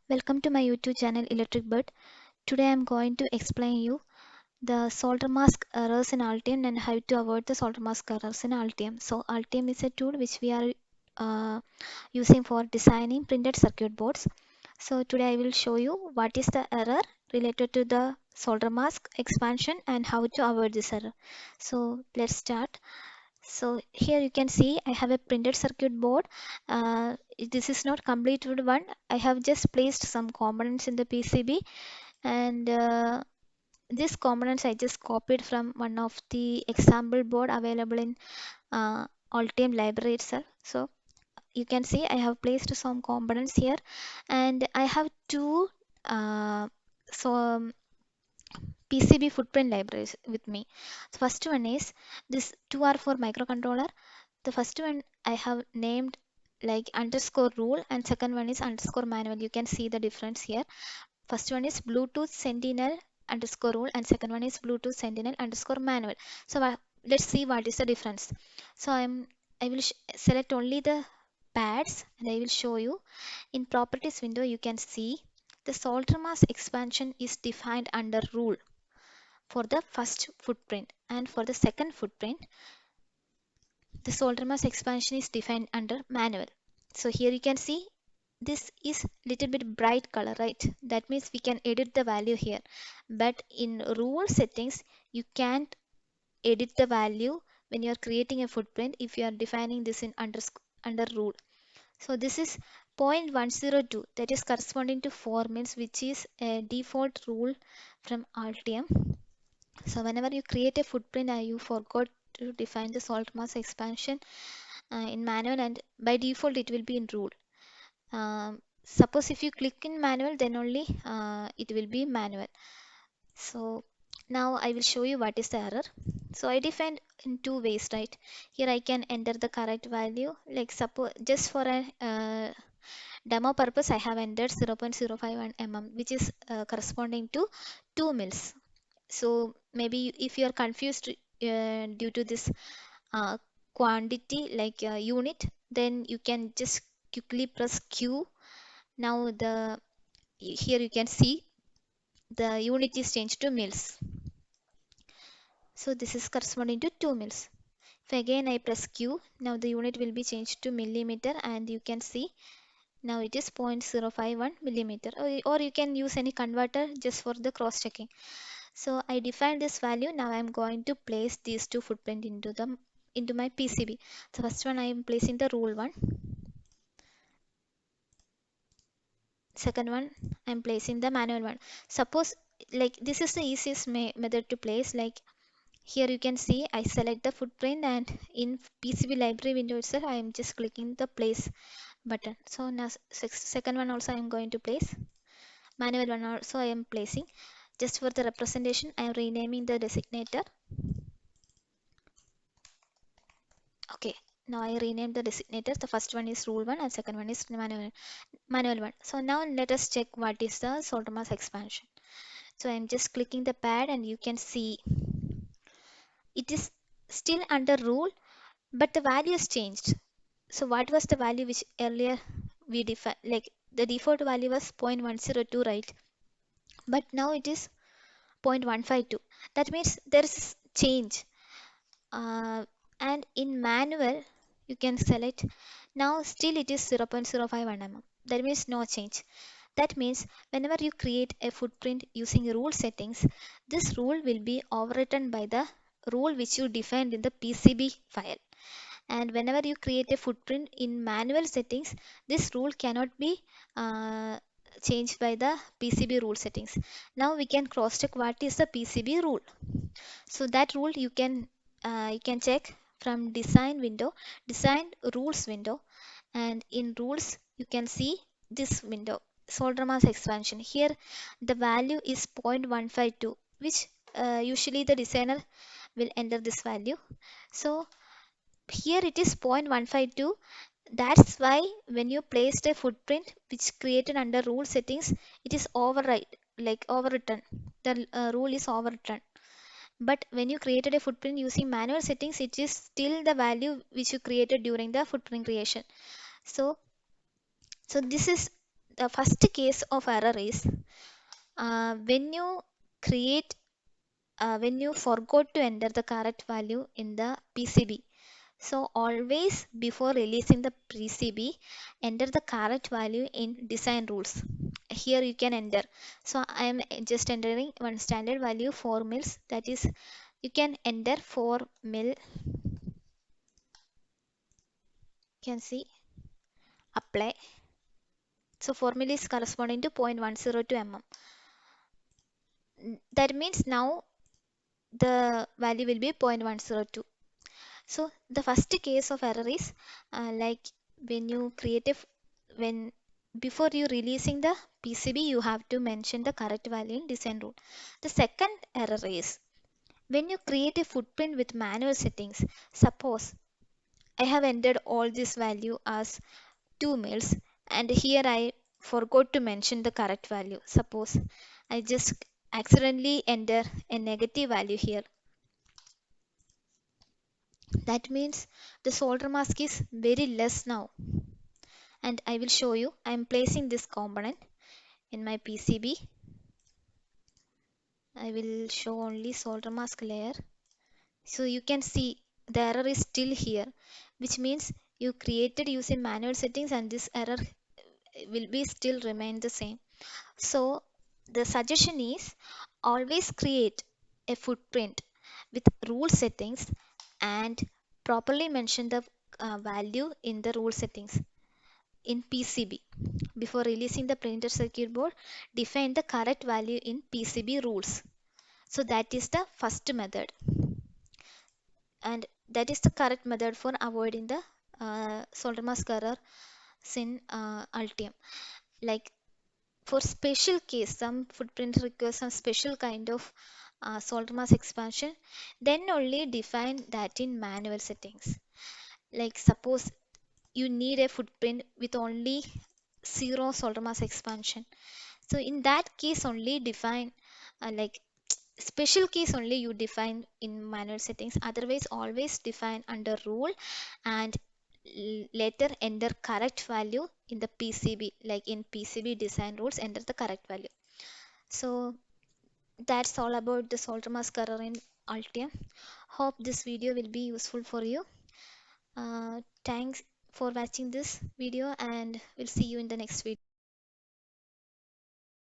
Welcome to my YouTube channel Electric Bird. Today I am going to explain you the solder mask errors in Altium and how to avoid the solder mask errors in Altium. So Altium is a tool which we are uh, using for designing printed circuit boards. So today I will show you what is the error related to the solder mask expansion and how to avoid this error. So let's start. So here you can see I have a printed circuit board. This is not completed one. I have just placed some components in the PCB and these components I just copied from one of the example board available in Altium library itself. So you can see I have placed some components here and I have two uh, so PCB footprint libraries with me. The first one is this two are for microcontroller. The first one I have named like underscore rule and second one is underscore manual. You can see the difference here. First one is Bluetooth Sentinel underscore rule and second one is Bluetooth Sentinel underscore manual. So let's see what is the difference. So I will select only the pads and I will show you. In properties window you can see the solder mask expansion is defined under rule for the first footprint, and for the second footprint the solder mask expansion is defined under manual. So here you can see this is little bit bright color, right? That means we can edit the value here, but in rule settings you can't edit the value when you are creating a footprint if you are defining this in under rule. So this is 0.102, that is corresponding to 4 mils, which is a default rule from Altium. So whenever you create a footprint and you forgot to define the salt mass expansion in manual, and by default it will be in rule. Suppose if you click in manual, then only it will be manual. So now I will show you what is the error. So I defined in two ways, right? Here I can enter the correct value, like suppose just for a demo purpose I have entered 0.051 mm, which is corresponding to 2 mils. So maybe if you are confused due to this uh, quantity like unit, then you can just quickly press Q. Now here you can see the unit is changed to mils. So this is corresponding to 2 mils. If again I press Q, now the unit will be changed to millimeter and you can see now it is 0.051 millimeter, or you can use any converter just for the cross checking. So I defined this value. Now I am going to place these two footprint into my PCB. So first one I am placing the rule one. Second one I am placing the manual one. Suppose like this is the easiest method to place. Like here you can see I select the footprint and in PCB library window itself I am just clicking the place button. So now second one also I am going to place. Manual one also I am placing. Just for the representation I am renaming the designator. Okay, now I renamed the designators. The first one is rule one and second one is manual one. So now let us check what is the solder mass expansion. So I'm just clicking the pad and you can see it is still under rule, but the value has changed. So what was the value which earlier we defined? Like the default value was 0.102, right? But now it is 0.152. That means there is change. uh, and in manual you can select, now still it is 0.051 mm, that means no change. That means whenever you create a footprint using rule settings, this rule will be overwritten by the rule which you defined in the PCB file. And whenever you create a footprint in manual settings, this rule cannot be uh, changed by the PCB rule settings. Now we can cross check what is the PCB rule. So that rule you can check from design rules window, and in rules you can see this window, solder mass expansion. Here the value is 0.152, which usually the designer will enter this value. So here it is 0.152. That's why when you placed a footprint which created under rule settings, it is overwritten. The rule is overwritten. But when you created a footprint using manual settings, it is still the value which you created during the footprint creation. So, so this is The first case of error is when you create when you forgot to enter the correct value in the PCB. So always before releasing the PCB, enter the correct value in design rules. Here you can enter. So I am just entering one standard value 4 mils. That is, you can enter 4 mil. You can see apply. So 4 mil is corresponding to 0.102 mm. That means now the value will be 0.102. So the first case of error is like when you create a when before you releasing the PCB, you have to mention the correct value in design rule. The second error is when you create a footprint with manual settings. Suppose I have entered all this value as 2 mils and here I forgot to mention the correct value. Suppose I just accidentally enter a negative value here. That means the solder mask is very less now, and I will show you. I am placing this component in my PCB. I will show only solder mask layer. So you can see the error is still here, which means you created using manual settings and this error will be still remain the same. So the suggestion is always create a footprint with rule settings and properly mention the value in the rule settings in PCB. Before releasing the printed circuit board, define the correct value in PCB rules. So that is the first method, and that is the correct method for avoiding the solder mask error in Altium. Like for special case, some footprint requires some special kind of solder mask expansion, then only define that in manual settings. Like suppose you need a footprint with only zero solder mask expansion. So in that case only define like special case only you define in manual settings. Otherwise always define under rule and later enter correct value in the PCB, like in PCB design rules enter the correct value. So that's all about the solder mask error in Altium. Hope this video will be useful for you. Thanks for watching this video and we'll see you in the next video.